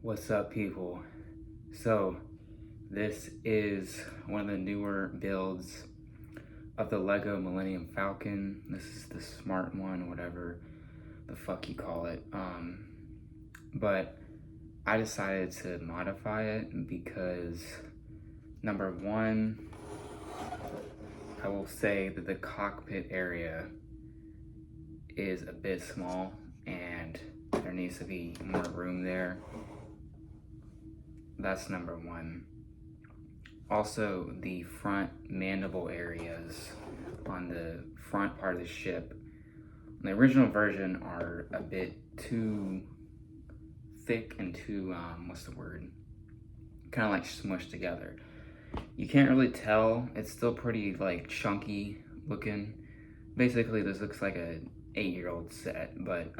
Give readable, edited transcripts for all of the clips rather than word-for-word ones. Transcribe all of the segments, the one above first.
What's up, people? So, this is one of the newer builds of the Lego Millennium Falcon. This is the smart one, whatever the fuck you call it. But I decided to modify it because, number one, I will say that the cockpit area is a bit small and there needs to be more room there. That's number one. Also, the front mandible areas on the front part of the ship, in the original version, are a bit too thick and too, what's the word? Kind of like smushed together. You can't really tell. It's still pretty like chunky looking. Basically, this looks like a 8-year-old set, but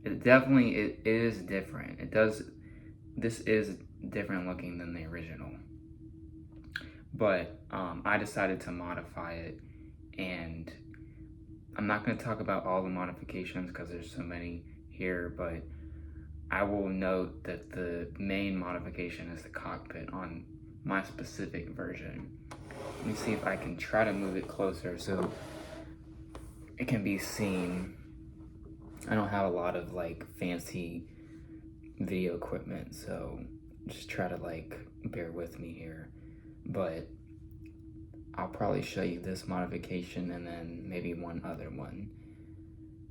it is different. This is different looking than the original. But I decided to modify it, and I'm not going to talk about all the modifications because there's so many here, but I will note that the main modification is the cockpit on my specific version. Let me see if I can try to move it closer so it can be seen. I don't have a lot of like fancy video equipment, so just try to like bear with me here. But I'll probably show you this modification and then maybe one other one.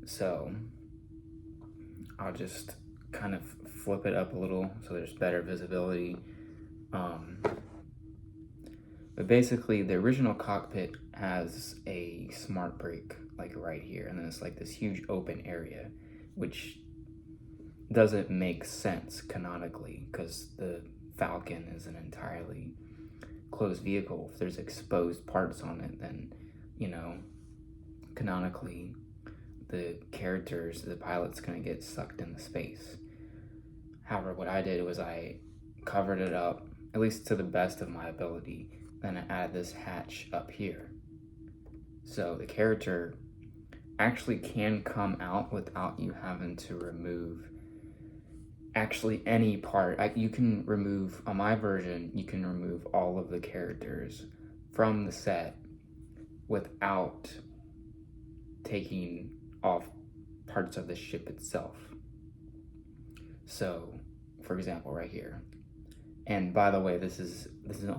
So I'll just kind of flip it up a little so there's better visibility. But basically the original cockpit has a smart brake like right here, and then it's like this huge open area, which doesn't make sense canonically because the Falcon is an entirely closed vehicle. If there's exposed parts on it, then, you know, canonically the pilot's gonna get sucked into space. However, what I did was I covered it up, at least to the best of my ability, then I added this hatch up here. So the character actually can come out without you having to remove actually any part. You can remove, on my version, you can remove all of the characters from the set without taking off parts of the ship itself. So, for example, right here. And by the way, this is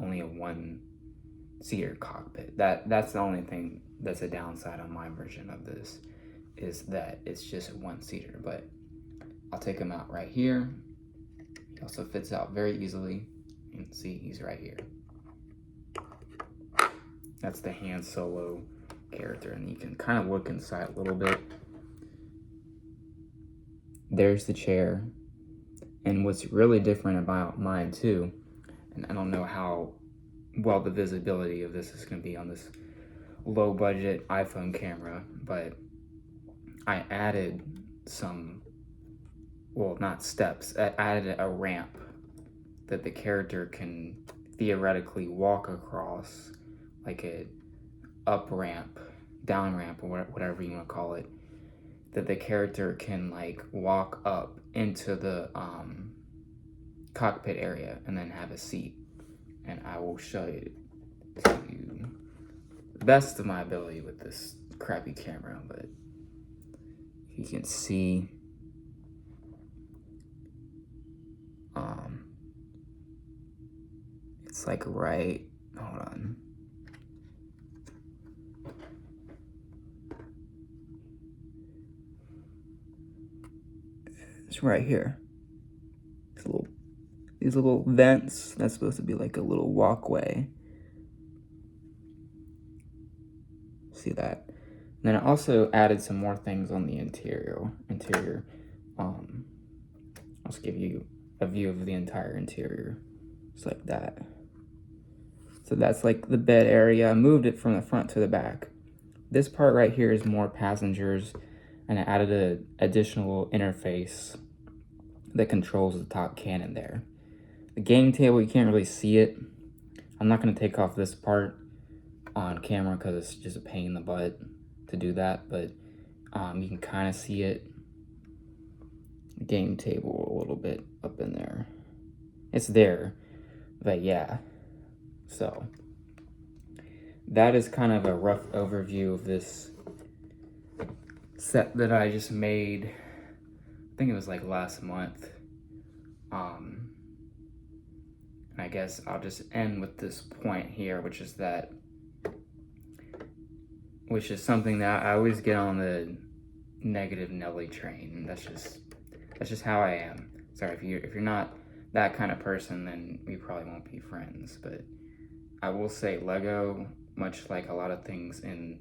only a one-seater cockpit. That's the only thing that's a downside on my version of this, is that it's just a one-seater. But I'll take him out right here. He also fits out very easily. You can see he's right here. That's the Han Solo character, and you can kind of look inside a little bit. There's the chair. And what's really different about mine too, and I don't know how well the visibility of this is going to be on this low budget iPhone camera, but I added some, well, not steps, I added a ramp that the character can theoretically walk across, like a up ramp, down ramp, or whatever you want to call it, that the character can like walk up into the cockpit area and then have a seat. And I will show you to you the best of my ability with this crappy camera, but you can see it's like right, hold on. It's right here. These little vents, that's supposed to be like a little walkway. See that? And then I also added some more things on the interior. I'll just give you a view of the entire interior. Just like that. So that's like the bed area. I moved it from the front to the back. This part right here is more passengers, and I added an additional interface that controls the top cannon there. The game table, you can't really see it. I'm not going to take off this part on camera because it's just a pain in the butt to do that, but you can kind of see it. The game table a little bit up in there. It's there, but yeah. So that is kind of a rough overview of this set that I just made. I think it was like last month. And I guess I'll just end with this point here, which is something that I always get on the negative Nelly train. That's just how I am. Sorry, if you're not that kind of person, then we probably won't be friends. But I will say Lego, much like a lot of things in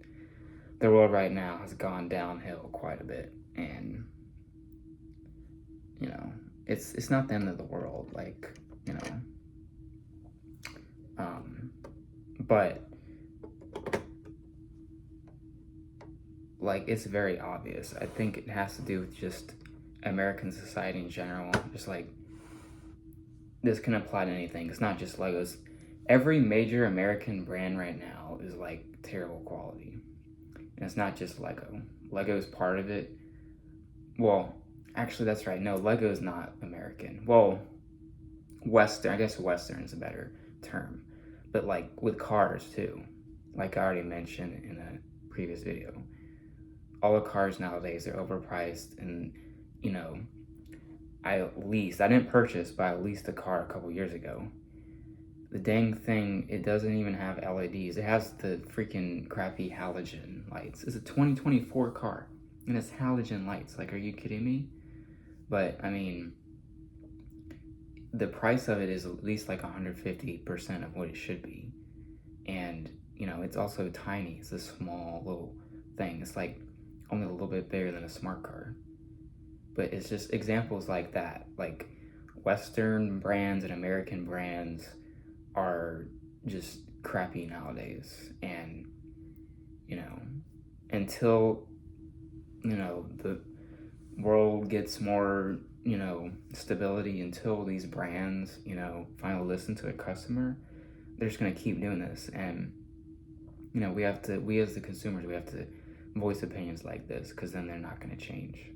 the world right now, has gone downhill quite a bit. And you know, it's not the end of the world, like, you know. But like, it's very obvious. I think it has to do with just American society in general. Just like, this can apply to anything. It's not just Legos. Every major American brand right now is like terrible quality. And it's not just Lego. Lego is part of it. Well, actually, that's right. No, Lego is not American. Well, Western. I guess Western is a better term. But like with cars too. Like I already mentioned in a previous video. All the cars nowadays are overpriced, and you know, I didn't purchase, but I leased a car a couple years ago. The dang thing, it doesn't even have LEDs. It has the freaking crappy halogen lights. It's a 2024 car, and it's halogen lights. Like, are you kidding me? But I mean, the price of it is at least like 150% of what it should be. And you know, it's also tiny. It's a small little thing. It's like only a little bit bigger than a smart car. But it's just examples like that. Like, Western brands and American brands are just crappy nowadays. And you know, until, you know, the world gets more, you know, stability, until these brands, you know, finally listen to a customer, they're just gonna keep doing this. And you know, we as the consumers, we have to voice opinions like this, because then they're not gonna change.